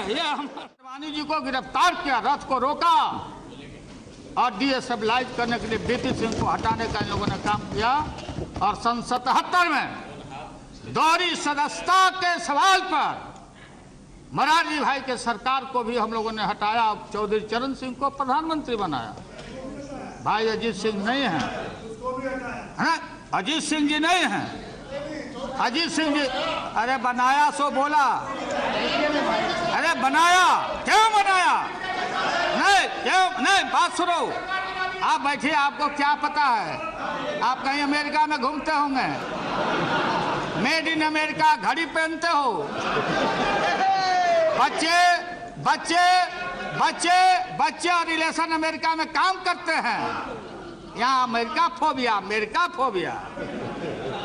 ये हम आडवाणी जी को गिरफ्तार किया, रथ को रोका और डीएस्टेबलाइज करने के लिए बीपी सिंह को हटाने का इन लोगों ने काम किया। और सन 77 में दोहरी सदस्यता के सवाल पर मोरारजी भाई के सरकार को भी हम लोगों ने हटाया, चौधरी चरण सिंह को प्रधानमंत्री बनाया। भाई अजीत सिंह नहीं है, अजीत सिंह जी नहीं हैं। अजीत सिंह जी, अरे बनाया सो बोला, अरे बनाया, क्यों बनाया? नहीं क्यों नहीं, बात सुनो, आप बैठिए, आपको क्या पता है? आप कहीं अमेरिका में घूमते होंगे, मेड इन अमेरिका घड़ी पहनते हो, बच्चे बच्चे बच्चे बच्चे और रिलेशन अमेरिका में काम करते हैं। यहाँ अमेरिका फोबिया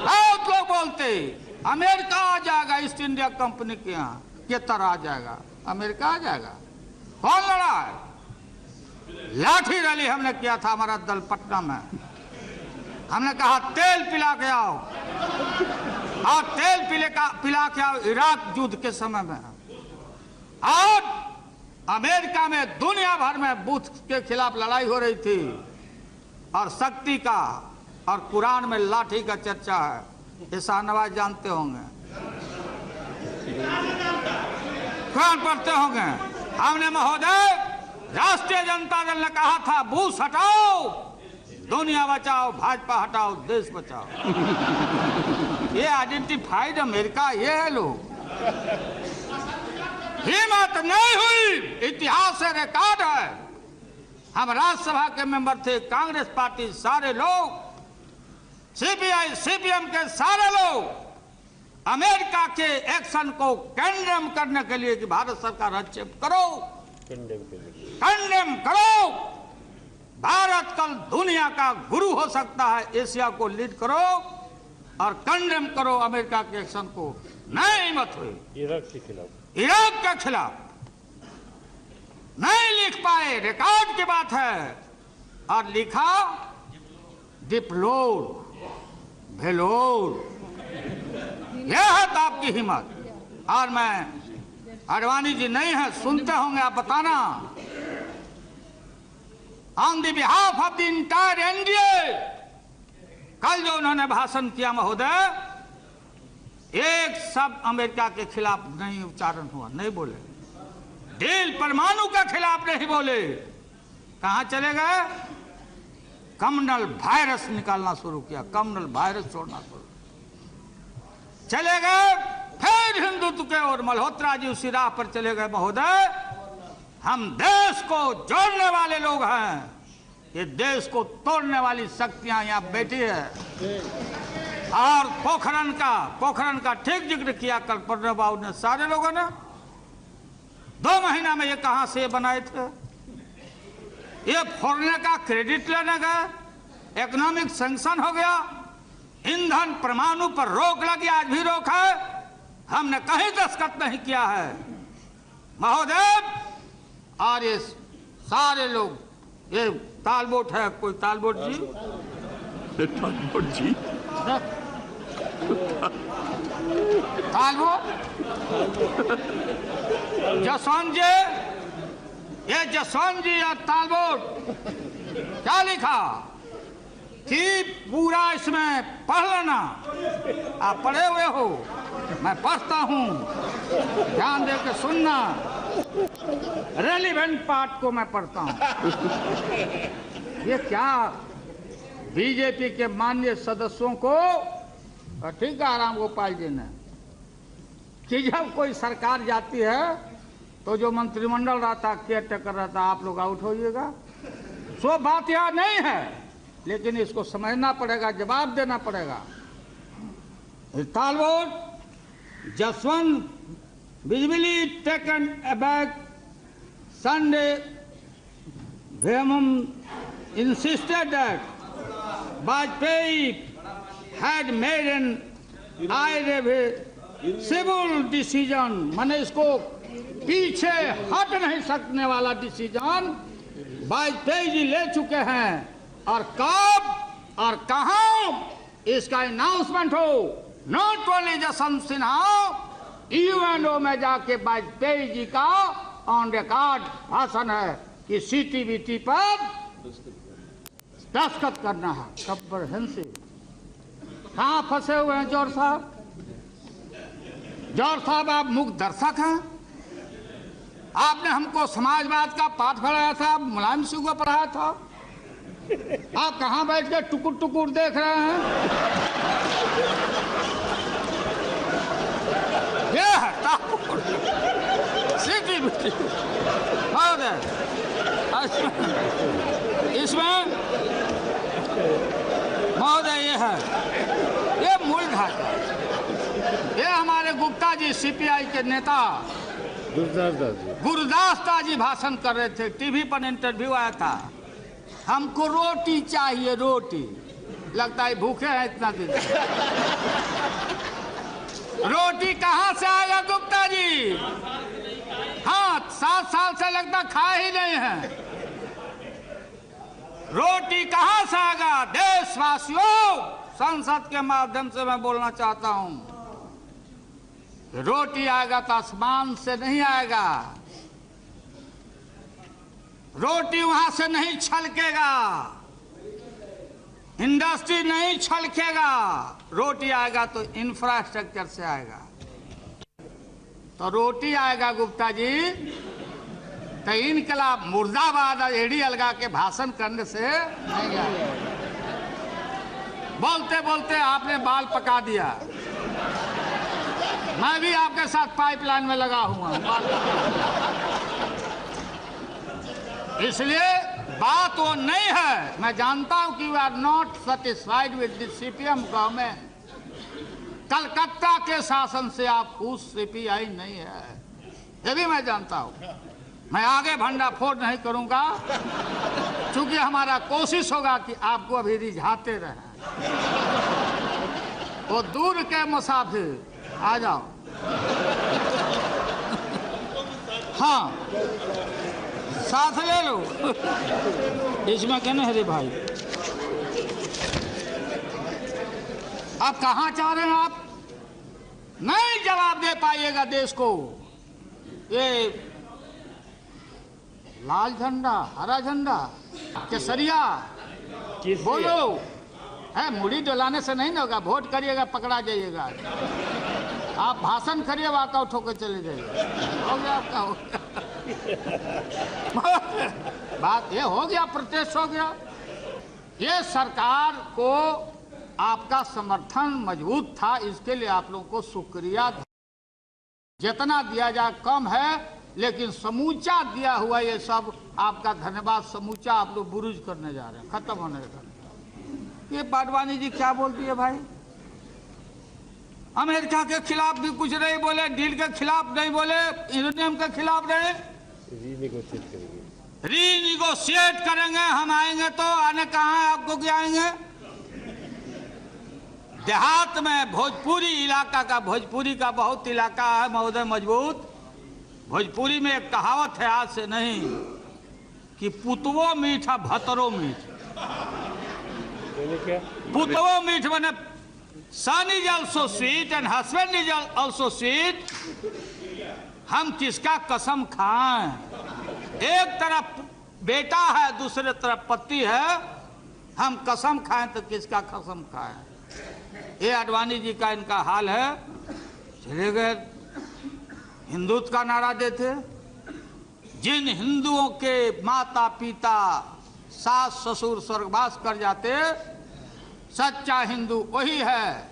बहुत लोग बोलते अमेरिका आ जाएगा, ईस्ट इंडिया कंपनी के यहाँ के तरह आ जाएगा, अमेरिका आ जाएगा। कौन लड़ा है? लाठी रैली हमने किया था, हमारा दल पटना में। हमने कहा तेल पिला के आओ, और तेल पिला के आओ इराक युद्ध के समय में। और अमेरिका में दुनिया भर में बुद्ध के खिलाफ लड़ाई हो रही थी, और शक्ति का और कुरान में लाठी का चर्चा है, ये शाहनवाज जानते होंगे, कुरान पढ़ते होंगे। हमने महोदय, राष्ट्रीय जनता दल ने कहा था बुश हटाओ, दुनिया बचाओ, भाजपा हटाओ, देश बचाओ। ये आइडेंटिफाइड अमेरिका, ये है लोग। हिम्मत नहीं हुई, इतिहास से रिकॉर्ड है। हम राज्यसभा के मेंबर थे, कांग्रेस पार्टी सारे लोग, सीपीआई सीपीएम के सारे लोग अमेरिका के एक्शन को कंडेम करने के लिए कि भारत सरकार हस्तक्षेप करो, कंडेम करो। भारत कल दुनिया का गुरु हो सकता है, एशिया को लीड करो और कंडेम करो अमेरिका के एक्शन को। नहीं हिम्मत हुई। इराक के खिलाफ नहीं लिख पाए, रिकॉर्ड की बात है। और लिखा डिप्लोर भेलोर, यह है तो आपकी हिम्मत। और मैं, आडवाणी जी नहीं है, सुनते होंगे, आप बताना। On the behalf of the entire NDA, कल जो उन्होंने भाषण किया महोदय, एक शब्द अमेरिका के खिलाफ नहीं उच्चारण हुआ, नहीं बोले। डील परमाणु के खिलाफ नहीं बोले। कहां चले गए? कम्युनल वायरस निकालना शुरू किया, कम्युनल वायरस छोड़ना शुरू चले गए। फिर हिंदुत्व के और मल्होत्रा जी उसी राह पर चले गए। महोदय, हम देश को जोड़ने वाले लोग हैं, ये देश को तोड़ने वाली शक्तियां यहाँ बैठी है। और पोखरण का ठीक जिक्र किया कल प्रणब बाबू ने, सारे लोगों ने। 2 महीना में ये कहां से बनाए थे? ये फोड़ने का क्रेडिट लेने गए, इकोनॉमिक सैंक्शन हो गया, ईंधन परमाणु पर रोक लगी, आज भी रोक है, हमने कहीं दस्तखत नहीं किया है महोदय। और ये सारे लोग, ये तालबोट है, कोई तालबोट जी, तालबोट जी, तालबोट जसवंत जी, ये जसवंत जी और तालबोट क्या लिखा कि पूरा इसमें पढ़ लेना। आप पढ़े हुए हो, मैं पढ़ता हूं, ध्यान दे के सुनना, रेलिवेंट पार्ट को मैं पढ़ता हूं। ये क्या बीजेपी के माननीय सदस्यों को, ठीक है राम गोपाल जी ने, कि जब कोई सरकार जाती है तो जो मंत्रिमंडल रहता, केयर टेकर रहता, आप लोग आउट होइएगा। सो बात यह नहीं है, लेकिन इसको समझना पड़ेगा, जवाब देना पड़ेगा। Talbot Jaswant visibly taken aback Sunday Venom insisted that Vajpayee had made an irreversible decision, माने इसको पीछे हट नहीं सकने वाला डिसीजन वाजपेयी जी ले चुके हैं। और कब और कहां इसका अनाउंसमेंट हो, not only Jaswant Sinha UNO में जाके वाजपेयी जी का ऑन रिकॉर्ड भाषण है कि सीटीबीटी पर दस्तखत करना है। कंप्रहेंसिव। कहाँ फंसे हुए हैं जौहर साहब? जौहर साहब आप मुख्य दर्शक हैं। आपने हमको समाजवाद का पाठ पढ़ाया था, मुलायम सिंह को पढ़ाया था। आप कहाँ बैठ के टुकुर टुकुर देख रहे हैं? ये है सीटीबीटी। इसमें महोदय ये है, ये मूल घाटा। ये हमारे गुप्ता जी सीपीआई के नेता गुरदास दास जी भाषण कर रहे थे, टीवी पर इंटरव्यू आया था। हमको रोटी चाहिए, रोटी। लगता है भूखे हैं इतना दिन। रोटी कहाँ से आएगा गुप्ता जी? हाँ, 7 साल से लगता खा ही नहीं है। रोटी कहाँ से आएगा? देशवासियों, संसद के माध्यम से मैं बोलना चाहता हूं, रोटी आएगा तो आसमान से नहीं आएगा। रोटी वहां से नहीं छलकेगा, इंडस्ट्री नहीं छलकेगा। रोटी आएगा तो इंफ्रास्ट्रक्चर से आएगा। तो रोटी आएगा गुप्ता जी तो इनकलाब मुर्दाबाद एड़ी अलगा के भाषण करने से नहीं आएगा। बोलते बोलते आपने बाल पका दिया। मैं भी आपके साथ पाइपलाइन में लगा हुआ हूं। इसलिए बात वो नहीं है। मैं जानता हूं कि you are not satisfied with the CPM government. Calcutta के शासन से आप खुश सीपीआई नहीं है, ये भी मैं जानता हूं। मैं आगे भंडाफोड़ नहीं करूंगा, क्योंकि हमारा कोशिश होगा कि आपको अभी रिझाते रहें। वो दूर के मुसाफिर आ जाओ। हाँ, साथ ले लो। इसमें कहना है रे भाई, आप कहाँ चाह रहे हैं? आप नहीं जवाब दे पाइएगा देश को। ये लाल झंडा, हरा झंडा, केसरिया बोलो है। मुड़ी डोलाने से नहीं ना होगा। वोट करिएगा, पकड़ा जाइएगा। आप भाषण करिए, वॉकआउट होकर चले जाइए। हो गया आपका, हो गया। बात ये हो गया, प्रोटेस्ट हो गया। ये सरकार को आपका समर्थन मजबूत था, इसके लिए आप लोगों को शुक्रिया। जितना दिया जाए कम है, लेकिन समूचा दिया हुआ ये सब आपका धन्यवाद समूचा आप लोग बुरुज करने जा रहे हैं, खत्म होने का। ये बाडवानी जी क्या बोलती है भाई? अमेरिका के खिलाफ भी कुछ नहीं बोले, डील के खिलाफ नहीं बोले, यूरेनियम के खिलाफ नहीं। रीनिगोशिएट करेंगे। हम आएंगे तो आने कहाँ है आपको? क्या आएंगे? देहात में भोजपुरी इलाका का, भोजपुरी का बहुत इलाका है महोदय मजबूत। भोजपुरी में एक कहावत है, आज से नहीं, कि पुतवो मीठा भतरो मीठ। पुतवो मीठ माने son is also sweet and husband is also sweet. हम किसका कसम खाएं? एक तरफ बेटा है, दूसरे तरफ पति है। हम कसम खाएं तो किसका कसम खाएं? ये आडवाणी जी का इनका हाल है। चले गए, हिंदुत्व का नारा देते। जिन हिंदुओं के माता पिता, सास ससुर स्वर्गवास कर जाते, सच्चा हिंदू वही है।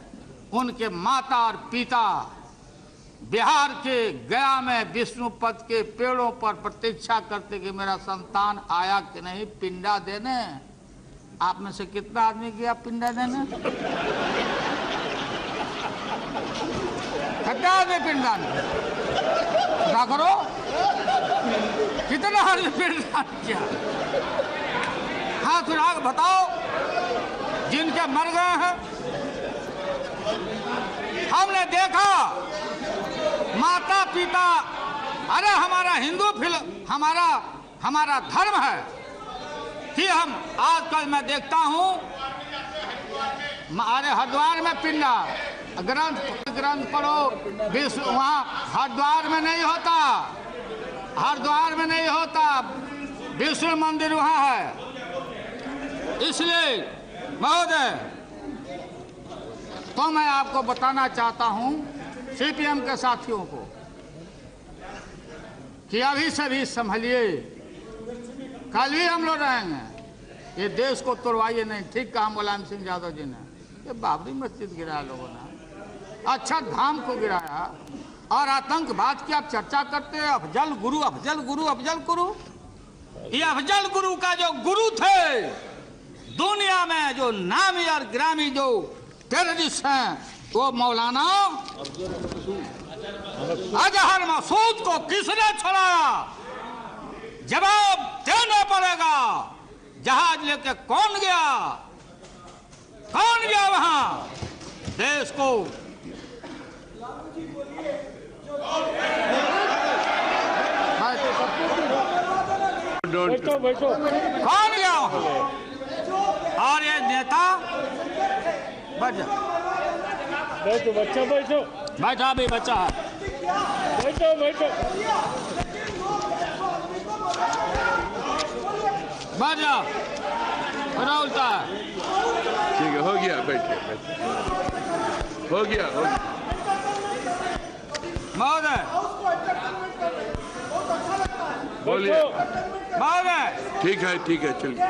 उनके माता और पिता बिहार के गया में विष्णुपद के पेड़ों पर प्रतीक्षा करते कि मेरा संतान आया कि नहीं पिंडा देने। आप में से कितना आदमी गया पिंडा देने? कितना आदमी पिंडदान क्या करो? कितना आदमी पिंडदान किया? हाँ, फिर आगे बताओ जिनके मर गए हैं। हमने देखा माता पिता, अरे हमारा हिंदू हमारा धर्म है कि हम आजकल मैं देखता हूं, अरे हरिद्वार में पिंडा, ग्रंथ पढ़ो। वहाँ हरिद्वार में नहीं होता, हरिद्वार में नहीं होता, विष्णु मंदिर वहाँ है। इसलिए महोदय, तो मैं आपको बताना चाहता हूँ सीपीएम के साथियों को कि अभी से भी संभलिए, कल भी हम लोग रहेंगे। ये देश को तोड़वाइए नहीं। ठीक कहा मुलायम सिंह यादव जी ने, ये बाबरी मस्जिद गिराया लोगों ने, अच्छा धाम को गिराया, और आतंकवाद की आप चर्चा करते हैं। अफजल गुरु, अफजल गुरु, अफजल गुरु। ये अफजल गुरु का जो गुरु थे दुनिया में, जो नामी और ग्रामी जो टेररिस्ट हैं, वो मौलाना अजहर मसूद को किसने छुड़ाया? जवाब देना पड़ेगा। जहाज लेके कौन गया? कौन गया वहां? देश को कौन गया वहां? और ये नेता बैठो, बच्चा बैठो, बैठा भी बच्चा है, बैठो बैठो, बैठ जाओ, उल्टा है। ठीक है, हो गया, बैठिए, हो गया, हो गया। महोदय बोलिए। महोदय ठीक है, चलिए।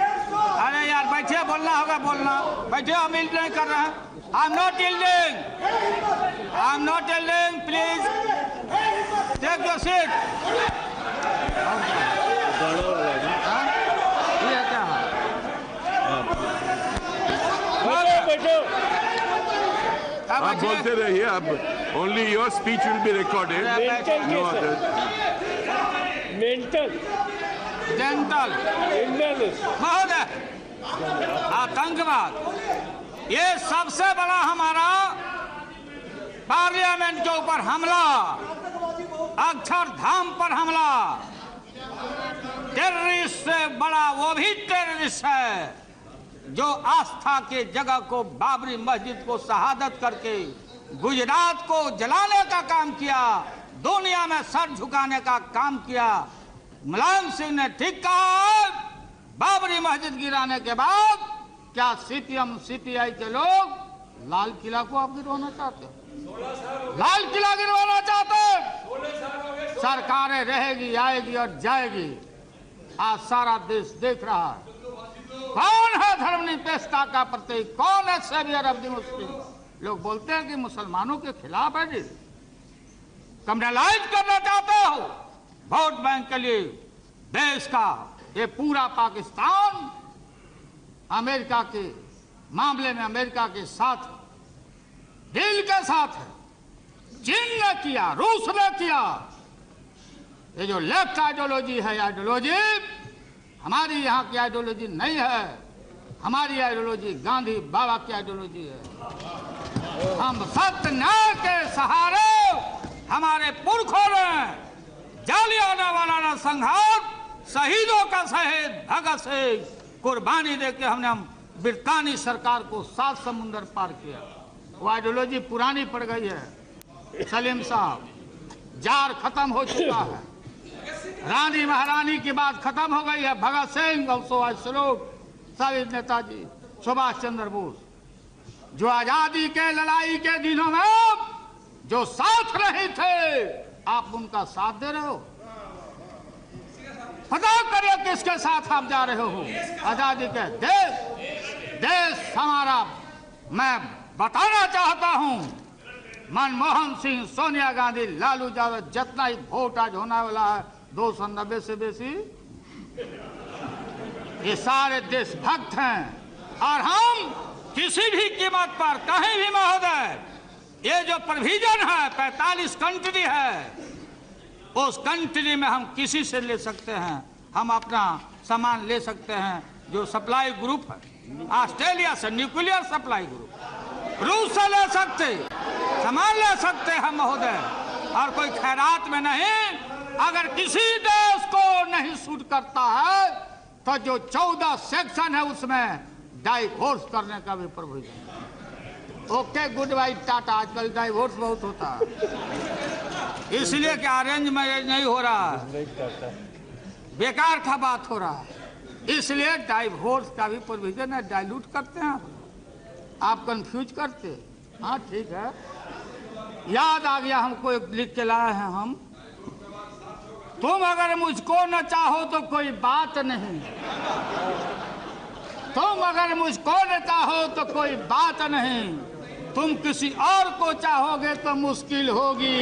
अरे यार बैठिए, बोलना होगा, बोलना। बैठिए, हम यील्ड नहीं कर रहे हैं। I am not yielding, I am not yielding, please take your seat. ये क्या है? आप बोलते रहिए, अब only your speech will be recorded, no other. मेंटल जेंटल महोदय, आतंकवाद ये सबसे बड़ा हमारा पार्लियामेंट के ऊपर हमला, अक्षरधाम पर हमला। टेररिस्ट से बड़ा वो भी टेररिस्ट है जो आस्था के जगह को, बाबरी मस्जिद को शहादत करके गुजरात को जलाने का काम किया, दुनिया में सर झुकाने का काम किया। मुलायम सिंह ने ठीक कहा, बाबरी मस्जिद गिराने के बाद क्या सीपीएम सीपीआई के लोग लाल किला को आप गिरवाना चाहते हो? लाल किला गिरवाना चाहते हो? सरकारें रहेगी, आएगी और जाएगी। आज सारा देश देख रहा है कौन है धर्मनिरपेक्षता का प्रतीक, कौन है सेवियर ऑफ द मुस्लिम। लोग बोलते हैं कि मुसलमानों के खिलाफ है जी, कम्युनलाइज करना चाहते हो वोट बैंक के लिए देश का। ये पूरा पाकिस्तान अमेरिका के मामले में अमेरिका के साथ डील के साथ है। चीन ने किया, रूस ने किया। ये जो लेफ्ट आइडियोलॉजी है, आइडियोलॉजी हमारी यहाँ की आइडियोलॉजी नहीं है। हमारी आइडियोलॉजी गांधी बाबा की आइडियोलॉजी है। हम सत्य न्याय के सहारे, हमारे पुरखों ने जालियांवाला संघार, शहीदों का शहीद भगत सिंह कुर्बानी देके हमने ब्रितानी सरकार को 7 समुंदर पार किया। वो आइडियोलॉजी पुरानी पड़ गई है। सलीम साहब, जार खत्म हो चुका है, रानी महारानी की बात खत्म हो गई है। भगत सिंह और सुभाष सलोट, शहीद नेताजी सुभाष चंद्र बोस, जो आजादी के लड़ाई के दिनों में जो साथ रहे थे, आप उनका साथ दे रहे हो। पता करिए किसके साथ आप जा रहे हो। आजादी के देश हमारा, मैं बताना चाहता हूं, मनमोहन सिंह, सोनिया गांधी, लालू यादव, जितना ही वोट आज होने वाला है 290 से बेसी, ये सारे देशभक्त हैं। और हम किसी भी कीमत पर कहीं भी महोदय, ये जो प्रोविजन है 45 कंट्री है, उस कंट्री में हम किसी से ले सकते हैं, हम अपना सामान ले सकते हैं। जो सप्लाई ग्रुप है ऑस्ट्रेलिया से, न्यूक्लियर सप्लाई ग्रुप, रूस से ले सकते, सामान ले सकते हैं महोदय, और कोई खैरात में नहीं। अगर किसी देश को नहीं सूट करता है तो जो 14 सेक्शन है उसमें डाइवोर्स करने का भी प्रोविजन है। Okay good by Tata. आजकल डाइवोर्स बहुत होता है, इसलिए कि अरेंज मैरिज नहीं हो रहा है, बेकार का बात हो रहा है, इसलिए डाइवोर्स का भी प्रोविजन है। डाइल्यूट करते हैं आप कंफ्यूज करते। हाँ ठीक है, याद आ गया हमको, एक लिख के लाए हैं हम। तुम अगर मुझको न चाहो तो कोई बात नहीं, तुम अगर मुझको न चाहो तो कोई बात नहीं, तुम किसी और को चाहोगे तो मुश्किल होगी।